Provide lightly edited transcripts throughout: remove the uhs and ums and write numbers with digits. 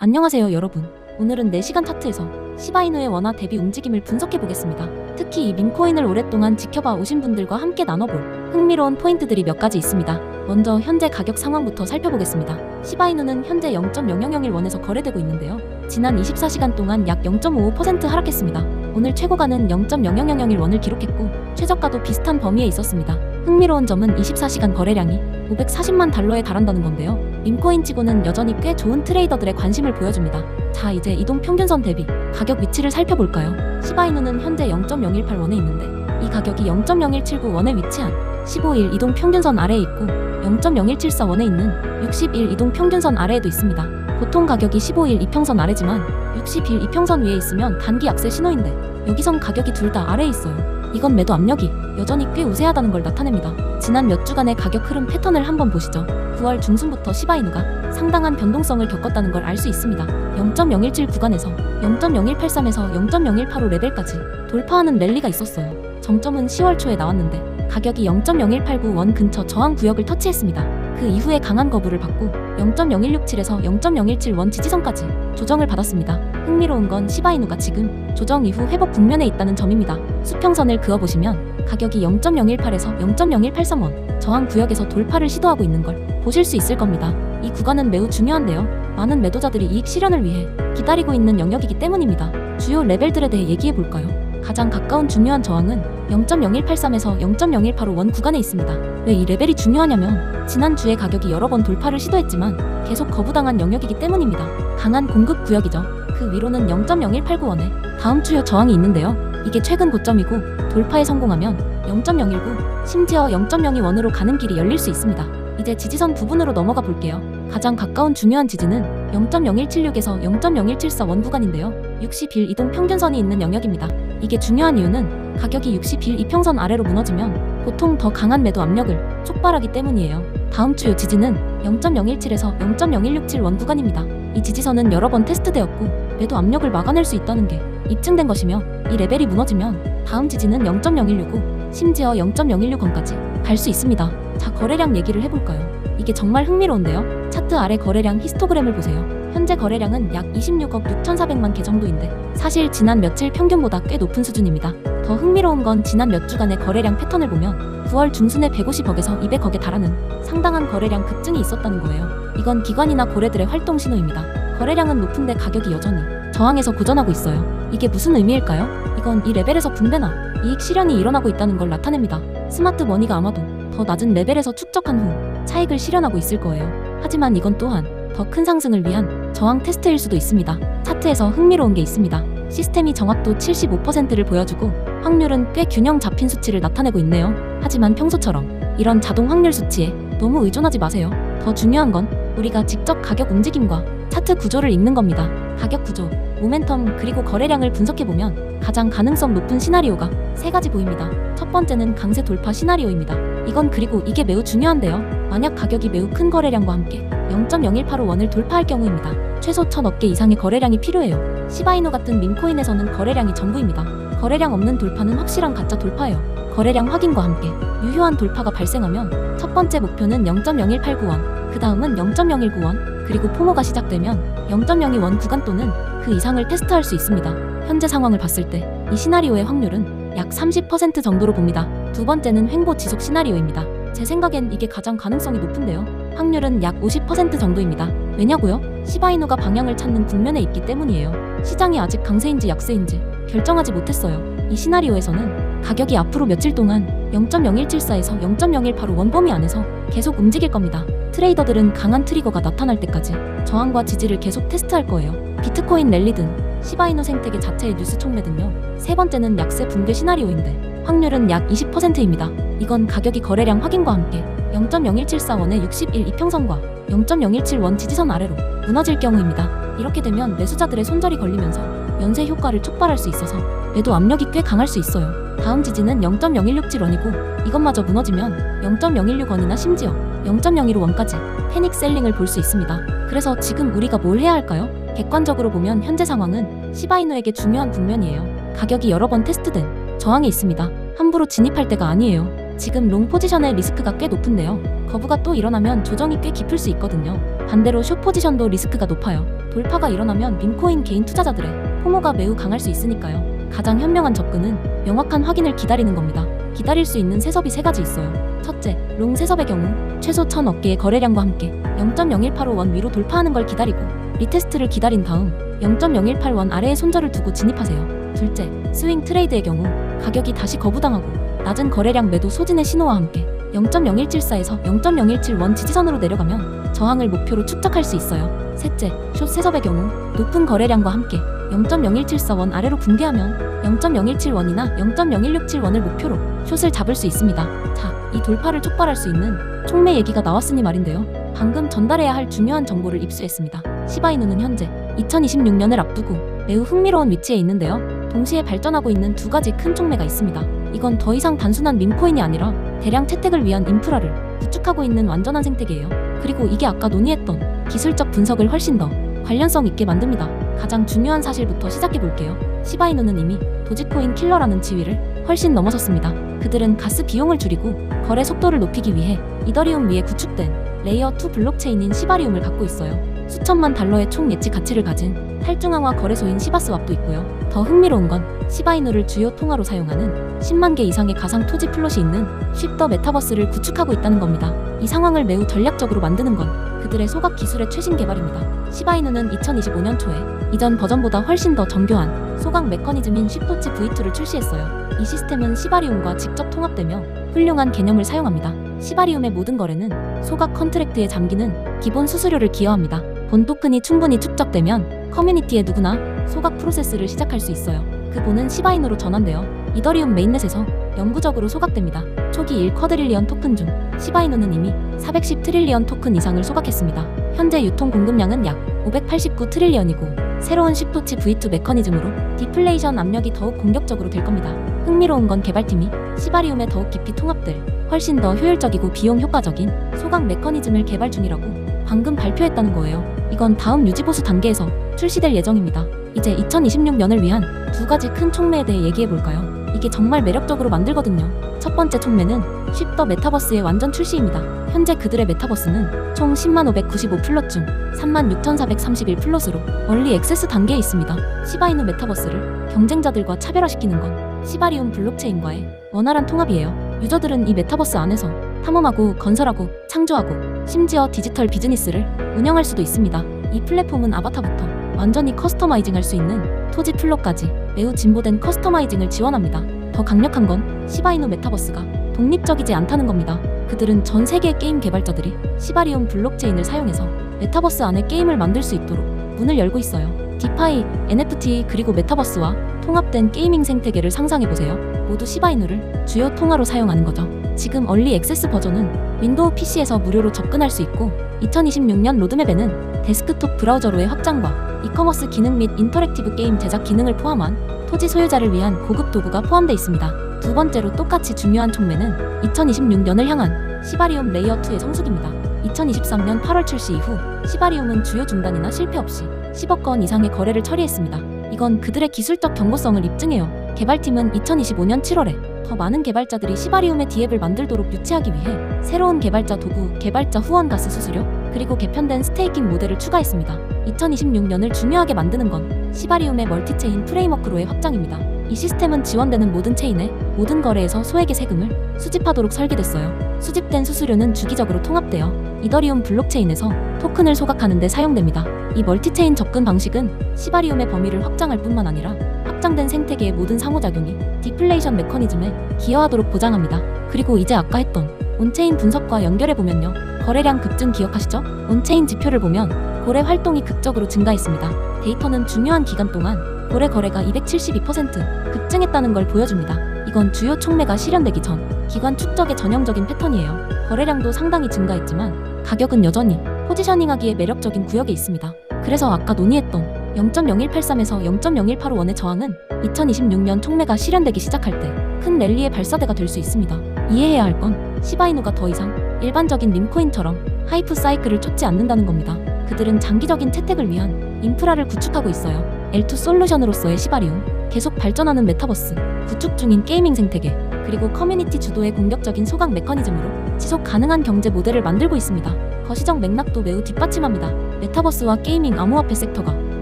안녕하세요 여러분. 오늘은 4시간 차트에서 시바이누의 원화 대비 움직임을 분석해보겠습니다. 특히 이 밈코인을 오랫동안 지켜봐 오신 분들과 함께 나눠볼 흥미로운 포인트들이 몇 가지 있습니다. 먼저 현재 가격 상황부터 살펴보겠습니다. 시바이누는 현재 0.0001원에서 거래되고 있는데요. 지난 24시간 동안 약 0.55% 하락했습니다. 오늘 최고가는 0.00001원을 기록했고 최저가도 비슷한 범위에 있었습니다. 흥미로운 점은 24시간 거래량이 540만 달러에 달한다는 건데요. 밈코인치고는 여전히 꽤 좋은 트레이더들의 관심을 보여줍니다. 자, 이제 이동 평균선 대비 가격 위치를 살펴볼까요? 시바이누는 현재 0.018원에 있는데 이 가격이 0.0179원에 위치한 15일 이동 평균선 아래에 있고 0.0174원에 있는 60일 이동 평균선 아래에도 있습니다. 보통 가격이 15일 이평선 아래지만 60일 이평선 위에 있으면 단기 약세 신호인데 여기선 가격이 둘 다 아래에 있어요. 이건 매도 압력이 여전히 꽤 우세하다는 걸 나타냅니다. 지난 몇 주간의 가격 흐름 패턴을 한번 보시죠. 9월 중순부터 시바이누가 상당한 변동성을 겪었다는 걸 알 수 있습니다. 0.017 구간에서 0.0183에서 0.0185 레벨까지 돌파하는 랠리가 있었어요. 정점은 10월 초에 나왔는데 가격이 0.0189원 근처 저항 구역을 터치했습니다. 그 이후에 강한 거부를 받고 0.0167에서 0.017원 지지선까지 조정을 받았습니다. 흥미로운 건 시바이누가 지금 조정 이후 회복 국면에 있다는 점입니다. 수평선을 그어보시면 가격이 0.018에서 0.0183원 저항 구역에서 돌파를 시도하고 있는 걸 보실 수 있을 겁니다. 이 구간은 매우 중요한데요. 많은 매도자들이 이익 실현을 위해 기다리고 있는 영역이기 때문입니다. 주요 레벨들에 대해 얘기해볼까요? 가장 가까운 중요한 저항은 0.0183에서 0.0185원 구간에 있습니다. 왜 이 레벨이 중요하냐면 지난주에 가격이 여러 번 돌파를 시도했지만 계속 거부당한 영역이기 때문입니다. 강한 공급 구역이죠. 그 위로는 0.0189원에 다음 주요 저항이 있는데요. 이게 최근 고점이고 돌파에 성공하면 0.019, 심지어 0.02원으로 가는 길이 열릴 수 있습니다. 이제 지지선 부분으로 넘어가 볼게요. 가장 가까운 중요한 지지는 0.0176에서 0.0174원 구간인데요. 60일 이동 평균선이 있는 영역입니다. 이게 중요한 이유는 가격이 60일 이평선 아래로 무너지면 보통 더 강한 매도 압력을 촉발하기 때문이에요. 다음 주요 지지는 0.017에서 0.0167원 구간입니다. 이 지지선은 여러 번 테스트되었고 매도 압력을 막아낼 수 있다는 게 입증된 것이며 이 레벨이 무너지면 다음 지지는 0.0165, 심지어 0.016원까지 갈 수 있습니다. 자, 거래량 얘기를 해볼까요? 이게 정말 흥미로운데요. 차트 아래 거래량 히스토그램을 보세요. 현재 거래량은 약 26억 6,400만 개 정도인데 사실 지난 며칠 평균보다 꽤 높은 수준입니다. 더 흥미로운 건 지난 몇 주간의 거래량 패턴을 보면 9월 중순에 150억에서 200억에 달하는 상당한 거래량 급증이 있었다는 거예요. 이건 기관이나 고래들의 활동 신호입니다. 거래량은 높은데 가격이 여전히 저항에서 고전하고 있어요. 이게 무슨 의미일까요? 이건 이 레벨에서 분배나 이익 실현이 일어나고 있다는 걸 나타냅니다. 스마트 머니가 아마도 더 낮은 레벨에서 축적한 후 차익을 실현하고 있을 거예요. 하지만 이건 또한 더 큰 상승을 위한 저항 테스트일 수도 있습니다. 차트에서 흥미로운 게 있습니다. 시스템이 정확도 75%를 보여주고 확률은 꽤 균형 잡힌 수치를 나타내고 있네요. 하지만 평소처럼 이런 자동 확률 수치에 너무 의존하지 마세요. 더 중요한 건 우리가 직접 가격 움직임과 차트 구조를 읽는 겁니다. 가격 구조, 모멘텀 그리고 거래량을 분석해보면 가장 가능성 높은 시나리오가 3가지 보입니다. 첫 번째는 강세 돌파 시나리오입니다. 이건 그리고 이게 매우 중요한데요. 만약 가격이 매우 큰 거래량과 함께 0.0185원을 돌파할 경우입니다. 최소 1,000억 개 이상의 거래량이 필요해요. 시바이누 같은 밈코인에서는 거래량이 전부입니다. 거래량 없는 돌파는 확실한 가짜 돌파예요. 거래량 확인과 함께 유효한 돌파가 발생하면 첫 번째 목표는 0.0189원, 그 다음은 0.019원, 그리고 포모가 시작되면 0.02원 구간 또는 그 이상을 테스트할 수 있습니다. 현재 상황을 봤을 때 이 시나리오의 확률은 약 30% 정도로 봅니다. 두 번째는 횡보 지속 시나리오입니다. 제 생각엔 이게 가장 가능성이 높은데요. 확률은 약 50% 정도입니다. 왜냐고요? 시바이누가 방향을 찾는 국면에 있기 때문이에요. 시장이 아직 강세인지 약세인지 결정하지 못했어요. 이 시나리오에서는 가격이 앞으로 며칠 동안 0.0174에서 0.0185원 범위 안에서 계속 움직일 겁니다. 트레이더들은 강한 트리거가 나타날 때까지 저항과 지지를 계속 테스트할 거예요. 비트코인 랠리든 시바이누 생태계 자체의 뉴스 촉매 등요. 세 번째는 약세 붕괴 시나리오인데 확률은 약 20%입니다. 이건 가격이 거래량 확인과 함께 0.0174원의 60일 이평선과 0.017원 지지선 아래로 무너질 경우입니다. 이렇게 되면 매수자들의 손절이 걸리면서 연쇄 효과를 촉발할 수 있어서 매도 압력이 꽤 강할 수 있어요. 다음 지지는 0.0167원이고 이것마저 무너지면 0.016원이나 심지어 0.015원까지 패닉 셀링을 볼 수 있습니다. 그래서 지금 우리가 뭘 해야 할까요? 객관적으로 보면 현재 상황은 시바이누에게 중요한 국면이에요. 가격이 여러 번 테스트된 저항이 있습니다. 함부로 진입할 때가 아니에요. 지금 롱 포지션의 리스크가 꽤 높은데요. 거부가 또 일어나면 조정이 꽤 깊을 수 있거든요. 반대로 숏 포지션도 리스크가 높아요. 돌파가 일어나면 밈코인 개인 투자자들의 포모가 매우 강할 수 있으니까요. 가장 현명한 접근은 명확한 확인을 기다리는 겁니다. 기다릴 수 있는 세섭이 3가지 있어요. 첫째, 롱 세섭의 경우 최소 1000억 개의 거래량과 함께 0.0185원 위로 돌파하는 걸 기다리고 리테스트를 기다린 다음 0.018원 아래에 손절을 두고 진입하세요. 둘째, 스윙 트레이드의 경우 가격이 다시 거부당하고 낮은 거래량 매도 소진의 신호와 함께 0.0174에서 0.017원 지지선으로 내려가면 저항을 목표로 축적할 수 있어요. 셋째, 숏 세섭의 경우 높은 거래량과 함께 0.0174원 아래로 붕괴하면 0.017원이나 0.0167원을 목표로 숏을 잡을 수 있습니다. 자, 이 돌파를 촉발할 수 있는 촉매 얘기가 나왔으니 말인데요. 방금 전달해야 할 중요한 정보를 입수했습니다. 시바이누는 현재 2026년을 앞두고 매우 흥미로운 위치에 있는데요. 동시에 발전하고 있는 2가지 큰 촉매가 있습니다. 이건 더 이상 단순한 밈코인이 아니라 대량 채택을 위한 인프라를 구축하고 있는 완전한 생태계예요. 그리고 이게 아까 논의했던 기술적 분석을 훨씬 더 관련성 있게 만듭니다. 가장 중요한 사실부터 시작해 볼게요. 시바이누는 이미 도지코인 킬러라는 지위를 훨씬 넘어섰습니다. 그들은 가스 비용을 줄이고 거래 속도를 높이기 위해 이더리움 위에 구축된 레이어 2 블록체인인 시바리움을 갖고 있어요. 수천만 달러의 총 예치 가치를 가진 탈중앙화 거래소인 시바스왑도 있고요. 더 흥미로운 건 시바이누를 주요 통화로 사용하는 10만 개 이상의 가상 토지 플롯이 있는 쉽더 메타버스를 구축하고 있다는 겁니다. 이 상황을 매우 전략적으로 만드는 건 그들의 소각 기술의 최신 개발입니다. 시바이누는 2025년 초에 이전 버전보다 훨씬 더 정교한 소각 메커니즘인 쉽토치 V2를 출시했어요. 이 시스템은 시바리움과 직접 통합되며 훌륭한 개념을 사용합니다. 시바리움의 모든 거래는 소각 컨트랙트에 잠기는 기본 수수료를 기여합니다. 본 토큰이 충분히 축적되면 커뮤니티의 누구나 소각 프로세스를 시작할 수 있어요. 그 본은 시바이누로 전환되어 이더리움 메인넷에서 영구적으로 소각됩니다. 초기 1쿼드릴리언 토큰 중 시바이누는 이미 410 트릴리언 토큰 이상을 소각했습니다. 현재 유통 공급량은 약 589 트릴리언이고 새로운 쉽토치 V2 메커니즘으로 디플레이션 압력이 더욱 공격적으로 될 겁니다. 흥미로운 건 개발팀이 시바리움에 더욱 깊이 통합될 훨씬 더 효율적이고 비용 효과적인 소각 메커니즘을 개발 중이라고 방금 발표했다는 거예요. 이건 다음 유지보수 단계에서 출시될 예정입니다. 이제 2026년을 위한 2가지 큰 촉매에 대해 얘기해볼까요? 이게 정말 매력적으로 만들거든요. 첫 번째 촉매는 쉽더 메타버스의 완전 출시입니다. 현재 그들의 메타버스는 총 10만 595 플롯 중 36,431 플롯으로 얼리 액세스 단계에 있습니다. 시바이누 메타버스를 경쟁자들과 차별화시키는 건 시바리움 블록체인과의 원활한 통합이에요. 유저들은 이 메타버스 안에서 탐험하고 건설하고 창조하고 심지어 디지털 비즈니스를 운영할 수도 있습니다. 이 플랫폼은 아바타부터 완전히 커스터마이징 할 수 있는 토지 플롯까지 매우 진보된 커스터마이징을 지원합니다. 더 강력한 건 시바이누 메타버스가 독립적이지 않다는 겁니다. 그들은 전 세계의 게임 개발자들이 시바리움 블록체인을 사용해서 메타버스 안에 게임을 만들 수 있도록 문을 열고 있어요. 디파이, NFT 그리고 메타버스와 통합된 게이밍 생태계를 상상해보세요. 모두 시바이누를 주요 통화로 사용하는 거죠. 지금 얼리 액세스 버전은 윈도우 PC에서 무료로 접근할 수 있고 2026년 로드맵에는 데스크톱 브라우저로의 확장과 이커머스 기능 및 인터랙티브 게임 제작 기능을 포함한 토지 소유자를 위한 고급 도구가 포함되어 있습니다. 두 번째로 똑같이 중요한 촉매는 2026년을 향한 시바리움 레이어2의 성숙입니다. 2023년 8월 출시 이후 시바리움은 주요 중단이나 실패 없이 10억 건 이상의 거래를 처리했습니다. 이건 그들의 기술적 견고성을 입증해요. 개발팀은 2025년 7월에 더 많은 개발자들이 시바리움의 디앱을 만들도록 유치하기 위해 새로운 개발자 도구, 개발자 후원 가스 수수료, 그리고 개편된 스테이킹 모델을 추가했습니다. 2026년을 중요하게 만드는 건 시바리움의 멀티체인 프레임워크로의 확장입니다. 이 시스템은 지원되는 모든 체인의 모든 거래에서 소액의 세금을 수집하도록 설계됐어요. 수집된 수수료는 주기적으로 통합되어 이더리움 블록체인에서 토큰을 소각하는 데 사용됩니다. 이 멀티체인 접근 방식은 시바리움의 범위를 확장할 뿐만 아니라 확장된 생태계의 모든 상호작용이 디플레이션 메커니즘에 기여하도록 보장합니다. 그리고 이제 아까 했던 온체인 분석과 연결해보면요. 거래량 급증 기억하시죠? 온체인 지표를 보면 고래 활동이 극적으로 증가했습니다. 데이터는 중요한 기간 동안 고래 거래가 272% 급증했다는 걸 보여줍니다. 이건 주요 촉매가 실현되기 전 기관 축적의 전형적인 패턴이에요. 거래량도 상당히 증가했지만 가격은 여전히 포지셔닝하기에 매력적인 구역에 있습니다. 그래서 아까 논의했던 0.0183에서 0.0185원의 저항은 2026년 촉매가 실현되기 시작할 때 큰 랠리의 발사대가 될 수 있습니다. 이해해야 할 건 시바이누가 더 이상 일반적인 밈코인처럼 하이프 사이클을 쫓지 않는다는 겁니다. 그들은 장기적인 채택을 위한 인프라를 구축하고 있어요. L2 솔루션으로서의 시바리움, 계속 발전하는 메타버스, 구축 중인 게이밍 생태계, 그리고 커뮤니티 주도의 공격적인 소각 메커니즘으로 지속 가능한 경제 모델을 만들고 있습니다. 거시적 맥락도 매우 뒷받침합니다. 메타버스와 게이밍 암호화폐 섹터가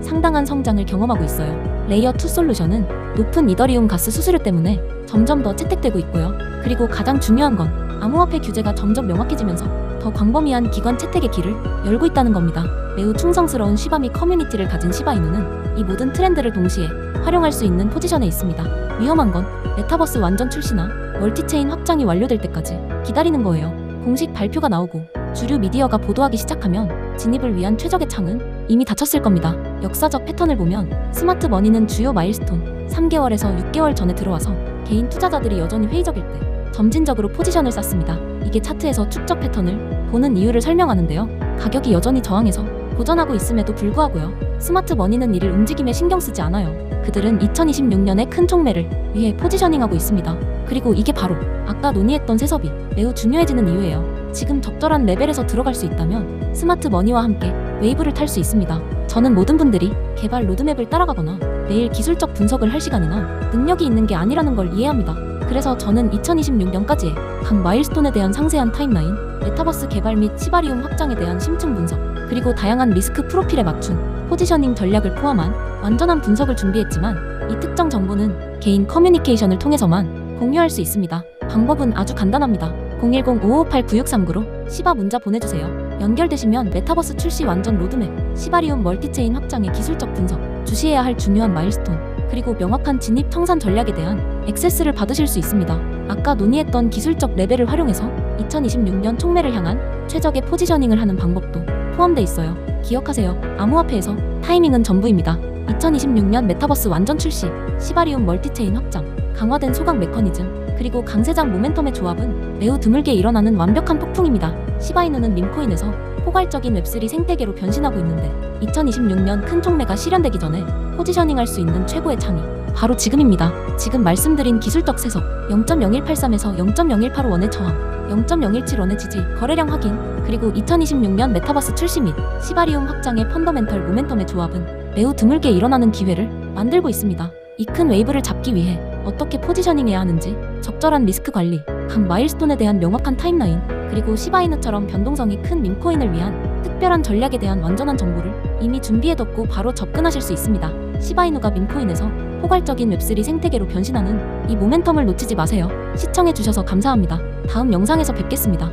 상당한 성장을 경험하고 있어요. 레이어 2 솔루션은 높은 이더리움 가스 수수료 때문에 점점 더 채택되고 있고요. 그리고 가장 중요한 건 암호화폐 규제가 점점 명확해지면서 더 광범위한 기관 채택의 길을 열고 있다는 겁니다. 매우 충성스러운 시바미 커뮤니티를 가진 시바이누는 이 모든 트렌드를 동시에 활용할 수 있는 포지션에 있습니다. 위험한 건 메타버스 완전 출시나 멀티체인 확장이 완료될 때까지 기다리는 거예요. 공식 발표가 나오고 주류 미디어가 보도하기 시작하면 진입을 위한 최적의 창은 이미 닫혔을 겁니다. 역사적 패턴을 보면 스마트 머니는 주요 마일스톤 3개월에서 6개월 전에 들어와서 개인 투자자들이 여전히 회의적일 때 점진적으로 포지션을 쌓습니다. 이게 차트에서 축적 패턴을 보는 이유를 설명하는데요. 가격이 여전히 저항해서 고전하고 있음에도 불구하고요. 스마트 머니는 이를 움직임에 신경 쓰지 않아요. 그들은 2026년에 큰 촉매를 위해 포지셔닝하고 있습니다. 그리고 이게 바로 아까 논의했던 세섭이 매우 중요해지는 이유예요. 지금 적절한 레벨에서 들어갈 수 있다면 스마트 머니와 함께 웨이브를 탈 수 있습니다. 저는 모든 분들이 개발 로드맵을 따라가거나 매일 기술적 분석을 할 시간이나 능력이 있는 게 아니라는 걸 이해합니다. 그래서 저는 2026년까지의 각 마일스톤에 대한 상세한 타임라인, 메타버스 개발 및 시바리움 확장에 대한 심층 분석, 그리고 다양한 리스크 프로필에 맞춘 포지셔닝 전략을 포함한 완전한 분석을 준비했지만 이 특정 정보는 개인 커뮤니케이션을 통해서만 공유할 수 있습니다. 방법은 아주 간단합니다. 010-5558-9639로 시바 문자 보내주세요. 연결되시면 메타버스 출시 완전 로드맵, 시바리움 멀티체인 확장의 기술적 분석, 주시해야 할 중요한 마일스톤, 그리고 명확한 진입 청산 전략에 대한 액세스를 받으실 수 있습니다. 아까 논의했던 기술적 레벨을 활용해서 2026년 촉매를 향한 최적의 포지셔닝을 하는 방법도 포함돼 있어요. 기억하세요. 암호화폐에서 타이밍은 전부입니다. 2026년 메타버스 완전 출시, 시바리움 멀티체인 확장, 강화된 소각 메커니즘, 그리고 강세장 모멘텀의 조합은 매우 드물게 일어나는 완벽한 폭풍입니다. 시바이누는 밈코인에서 포괄적인 웹3 생태계로 변신하고 있는데 2026년 큰 촉매가 실현되기 전에 포지셔닝할 수 있는 최고의 창이 바로 지금입니다. 지금 말씀드린 기술적 세석 0.0183에서 0.0185원의 저항, 0.0171원의 지지, 거래량 확인, 그리고 2026년 메타버스 출시 및 시바리움 확장의 펀더멘털 모멘텀의 조합은 매우 드물게 일어나는 기회를 만들고 있습니다. 이 큰 웨이브를 잡기 위해 어떻게 포지셔닝해야 하는지, 적절한 리스크 관리, 각 마일스톤에 대한 명확한 타임라인, 그리고 시바이누처럼 변동성이 큰 밈코인을 위한 특별한 전략에 대한 완전한 정보를 이미 준비해뒀고 바로 접근하실 수 있습니다. 시바이누가 밈코인에서 포괄적인 웹3 생태계로 변신하는 이 모멘텀을 놓치지 마세요. 시청해주셔서 감사합니다. 다음 영상에서 뵙겠습니다.